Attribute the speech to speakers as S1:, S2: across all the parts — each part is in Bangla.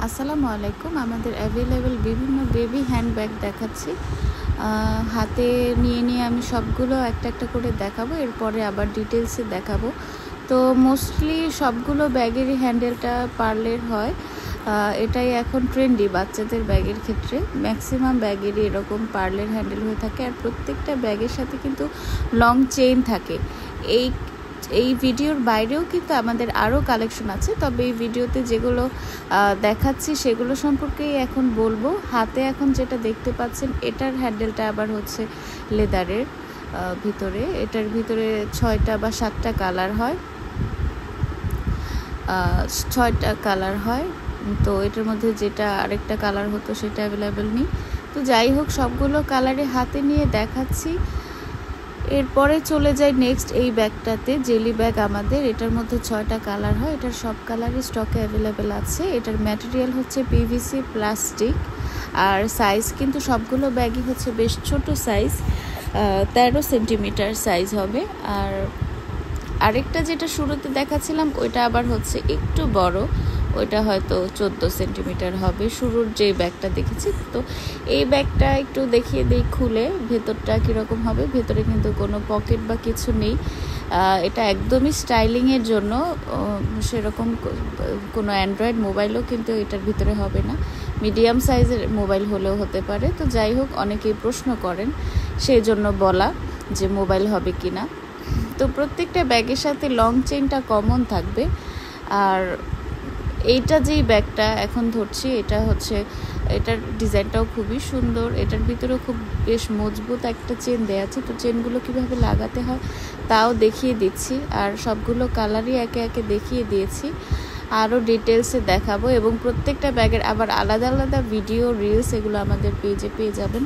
S1: আসসালামু আলাইকুম। আমাদের অ্যাভেলেবেল বিভিন্ন বেবি হ্যান্ডব্যাগ দেখাচ্ছি। হাতে নিয়ে আমি সবগুলো একটা একটা করে দেখাবো, এরপরে আবার ডিটেলসে দেখাবো। তো মোস্টলি সবগুলো ব্যাগেরই হ্যান্ডেলটা পার্লের হয়। এটাই এখন ট্রেন্ডি বাচ্চাদের ব্যাগের ক্ষেত্রে। ম্যাক্সিমাম ব্যাগেরই এরকম পার্লের হ্যান্ডেল হয়ে থাকে, আর প্রত্যেকটা ব্যাগের সাথে কিন্তু লং চেইন থাকে। এই ভিডিওর বাইরেও কিন্তু আমাদের আরও কালেকশন আছে, তবে এই ভিডিওতে যেগুলো দেখাচ্ছি সেগুলো সম্পর্কেই এখন বলবো। হাতে এখন যেটা দেখতে পাচ্ছেন এটার হ্যান্ডেলটা আবার হচ্ছে লেদারের ভিতরে। এটার ভিতরে 6টা বা 7টা কালার হয়, 6টা কালার হয়। তো এটার মধ্যে যেটা আরেকটা কালার হতো সেটা অ্যাভেলেবেল নেই। তো যাই হোক, সবগুলো কালারে হাতে নিয়ে দেখাচ্ছি। এরপরে চলে যাই নেক্সট এই ব্যাগটাতে। জেলি ব্যাগ আমাদের, এটার মধ্যে 6টা কালার হয়। এটার সব কালারই স্টকে অ্যাভেলেবেল আছে। এটার ম্যাটেরিয়াল হচ্ছে পিভিসি প্লাস্টিক, আর সাইজ কিন্তু সবগুলো ব্যাগই হচ্ছে বেশ ছোট সাইজ, 13 সেন্টিমিটার সাইজ হবে। আর আরেকটা যেটা শুরুতে দেখাচ্ছিলাম ওইটা আবার হচ্ছে একটু বড়, ওইটা হয়তো 14 সেন্টিমিটার হবে। শুরুর যে ব্যাগটা দেখেছি, তো এই ব্যাগটা একটু দেখিয়ে দিই খুলে ভেতরটা কীরকম হবে। ভেতরে কিন্তু কোনো পকেট বা কিছু নেই। এটা একদমই স্টাইলিংয়ের জন্য, সেরকম কোনো অ্যান্ড্রয়েড মোবাইলও কিন্তু এটার ভিতরে হবে না। মিডিয়াম সাইজের মোবাইল হলেও হতে পারে। তো যাই হোক, অনেকেই প্রশ্ন করেন, সেই জন্য বলা যে মোবাইল হবে কি না। তো প্রত্যেকটা ব্যাগের সাথে লং চেইনটা কমন থাকবে। আর এইটা যেই ব্যাগটা এখন ধরছি এটা হচ্ছে, এটার ডিজাইনটাও খুবই সুন্দর। এটার ভিতরেও খুব বেশ মজবুত একটা চেন দেওয়া আছে। তো চেনগুলো কীভাবে লাগাতে হয় তাও দেখিয়ে দিচ্ছি, আর সবগুলো কালারই একে একে দেখিয়ে দিয়েছি। আরও ডিটেলসে দেখাবো, এবং প্রত্যেকটা ব্যাগের আবার আলাদা আলাদা ভিডিও রিলস এগুলো আমাদের পেজে পেয়ে যাবেন।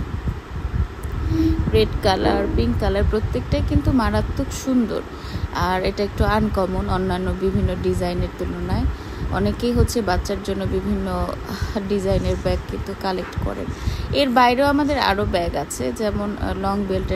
S1: রেড কালার, পিঙ্ক কালার প্রত্যেকটাই কিন্তু মারাত্মক সুন্দর। আর এটা একটু আনকমন অন্যান্য বিভিন্ন ডিজাইনের তুলনায়। অনেকেই হচ্ছে বাচ্চার জন্য বিভিন্ন ডিজাইনের ব্যাগ কিন্তু কালেক্ট করেন। এর বাইরেও আমাদের আরও ব্যাগ আছে, যেমন লং বেল্টের